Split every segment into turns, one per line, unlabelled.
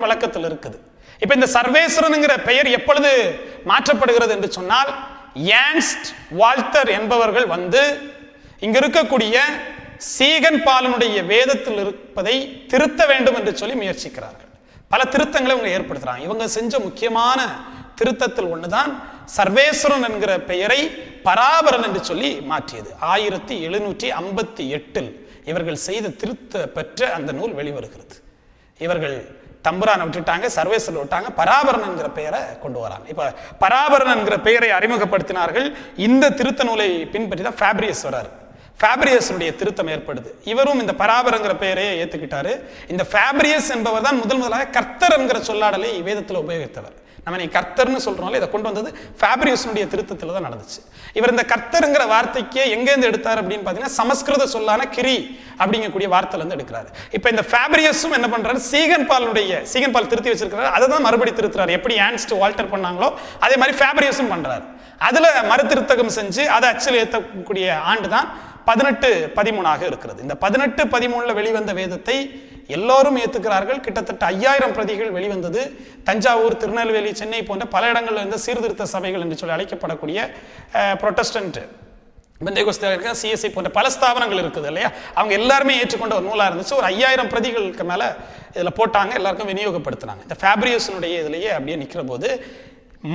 வழக்கத்தில் இருக்குது. இப்ப இந்த சர்வேஸ்வரன்ங்கிற பெயர் எப்பொழுது மாற்றப்படுகிறது என்று சொன்னால், ஏர்ன்ஸ்ட் வால்டர் என்பவர்கள் இங்க இருக்கக்கூடிய சீகன் பாலனுடைய வேதத்தில் இருப்பதை திருத்த வேண்டும் என்று சொல்லி முயற்சிக்கிறார்கள். பல திருத்தங்களை இவங்க ஏற்படுத்துறாங்க. இவங்க செஞ்ச முக்கியமான திருத்தத்தில் ஒண்ணுதான் சர்வேஸ்வரன் என்கிற பெயரை பராபரன் என்று சொல்லி மாற்றியது. 1758 இவர்கள் செய்த திருத்த பெற்ற அந்த நூல் வெளிவருகிறது. இவர்கள் தம்புரானை விட்டுட்டாங்க, சர்வேஸ்வரன் விட்டாங்க, பராபரன் என்கிற பெயரை கொண்டு வராங்க. இப்ப பராபரன் என்கிற பெயரை அறிமுகப்படுத்தினார்கள். இந்த திருத்த நூலை பின்பற்றி தான் ஃபேப்ரியஸ் வராரு. ஃபேப்ரியஸுடைய திருத்தம் ஏற்படுது. இவரும் இந்த பராபரங்கிற பெயரையே ஏத்துக்கிட்டாரு. இந்த ஃபேப்ரியஸ் என்பவர் தான் முதலாக கர்த்தர் என்கிற சொல்லாடலை வேதத்தில் உபயோகித்தவர். நம்ம நீ கர்த்தர்னு சொல்றோம்ல, இதை கொண்டு வந்தது ஃபேப்ரியஸுடைய திருத்தத்தில் தான் நடந்துச்சு. இவர் இந்த கர்த்தருங்கிற வார்த்தைக்கே எங்கேருந்து எடுத்தார் அப்படின்னு பார்த்தீங்கன்னா, சமஸ்கிருத சொல்லான கிரி அப்படிங்கக்கூடிய வார்த்தையில இருந்து எடுக்கிறாரு. இப்போ இந்த ஃபேப்ரியஸும் என்ன பண்றாரு, சீகன் பால் திருத்தி வச்சிருக்கிறாரு. அதை தான் மறுபடி திருத்துறாரு. எப்படி ஏர்ன்ஸ்ட் வால்டர் பண்ணாங்களோ அதே மாதிரி ஃபேப்ரியஸும் பண்றாரு. அதுல மறுதிருத்தகம் செஞ்சு அதை அச்சில் ஏற்றக்கூடிய ஆண்டு தான் 1813 இருக்கிறது. இந்த 1813 வெளிவந்த வேதத்தை எல்லோரும் ஏற்றுக்கிறார்கள். கிட்டத்தட்ட 5000 பிரதிகள் வெளிவந்தது. தஞ்சாவூர், திருநெல்வேலி, சென்னை போன்ற பல இடங்களில் இருந்த சீர்திருத்த சபைகள் என்று சொல்லி அழைக்கப்படக்கூடிய புரொட்டஸ்டன்ட், பெந்தேகோஸ்தே, சிஎஸ்ஐ போன்ற பல ஸ்தாபனங்கள் இருக்குது இல்லையா, அவங்க எல்லாருமே ஏற்றுக்கொண்ட ஒரு நூலாக இருந்துச்சு. ஒரு 5000 பிரதிகளுக்கு மேலே இதில் போட்டாங்க, எல்லாருக்கும் விநியோகப்படுத்தினாங்க. இந்த ஃபேப்ரியஸனுடைய இதுலேயே அப்படியே நிற்கிற போது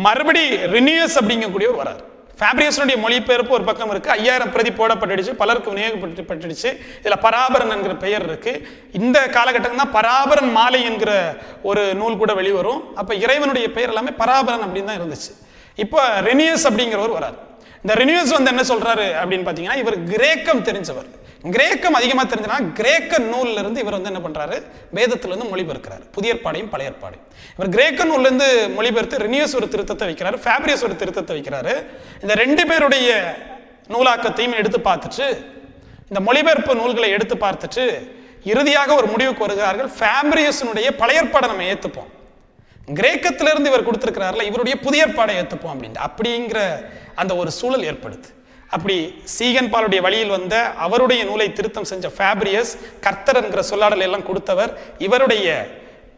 மறுபடி ரினியூஸ் அப்படிங்கக்கூடியவர் வராரு. ஃபேப்ரியஸனுடைய மொழிபெயர்ப்பு ஒரு பக்கம் இருக்கு, 5000 பிரதி போடப்பட்டுடுச்சு, பலருக்கு விநியோகப்பட்டுடுச்சு. இதுல பராபரன் என்கிற பெயர் இருக்கு. இந்த காலகட்டம் தான் பராபரன் மாலை என்கிற ஒரு நூல் கூட வெளிவரும். அப்ப இறைவனுடைய பெயர் எல்லாமே பராபரன் அப்படின்னு தான் இருந்துச்சு. இப்போ ரெனியஸ் அப்படிங்கிறவர் வராரு. இந்த ரெனியஸ் என்ன சொல்றாரு அப்படின்னு பாத்தீங்கன்னா, இவர் கிரேக்கம் தெரிஞ்சவர். கிரேக்கம் அதிகமாக தெரிஞ்சனா கிரேக்க நூல்ல இருந்து இவர் என்ன பண்றாரு, வேதத்திலிருந்து மொழிபெயர்க்கிறார், புதிய ஏற்பாடையும் பழைய ஏற்பாடையும். இவர் கிரேக்க நூல்ல இருந்து மொழிபெயர்த்து ரெனியஸ் ஒரு திருத்தத்தை வைக்கிறாரு, ஃபேப்ரியஸ் ஒரு திருத்தத்தை வைக்கிறாரு. இந்த 2 பேருடைய நூலாக்கத்தையும் எடுத்து பார்த்துட்டு, இந்த மொழிபெயர்ப்பு நூல்களை எடுத்து பார்த்துட்டு இறுதியாக ஒரு முடிவுக்கு வருகிறார்கள். ஃபேப்ரியஸனுடைய பழைய ஏற்பாடை நம்ம ஏத்துப்போம், கிரேக்கத்திலிருந்து இவர் கொடுத்திருக்கிறார்ல இவருடைய புதிய ஏற்பாடை ஏத்துப்போம் அப்படின்ட்டு அப்படிங்கிற அந்த ஒரு சூழல் ஏற்படுது. அப்படி சீகன் பாலுடைய வழியில் வந்த அவருடைய நூலை திருத்தம் செஞ்ச ஃபேப்ரியஸ் கர்த்தர் என்கிற சொல்லாடலை எல்லாம் கொடுத்தவர். இவருடைய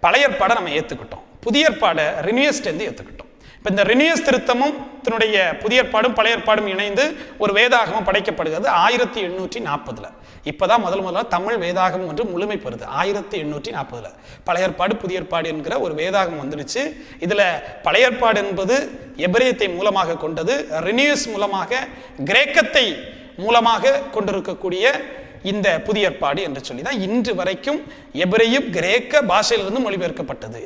பழைய ஏற்பாடை நம்ம ஏத்துக்கிட்டோம், புதிய ஏற்பாடை ரினியூஸ்ட் ஏத்துக்கிட்டோம். இப்போ இந்த ரினியூஸ் திருத்தமும் தன்னுடைய புதிய ஏற்பாடும் பழைய ஏற்பாடும் இணைந்து ஒரு வேதாகமம் படைக்கப்படுகிறது 1840. இப்போதான் முதல்ல தமிழ் வேதாகமம் ஒன்று முழுமை பெறுது 1840. பழைய ஏற்பாடு புதிய ஏற்பாடு என்கிற ஒரு வேதாகமம் வந்துடுச்சு. இதுல பழைய ஏற்பாடு என்பது எபிரேயத்தை மூலமாக கொண்டது, ரினியூஸ் மூலமாக கிரேக்கத்தை மூலமாக கொண்டிருக்கக்கூடிய இந்த புதிய ஏற்பாடு என்று சொல்லி தான் இன்று வரைக்கும் எபிரேய கிரேக்க பாஷையிலிருந்து மொழிபெயர்க்கப்பட்டது.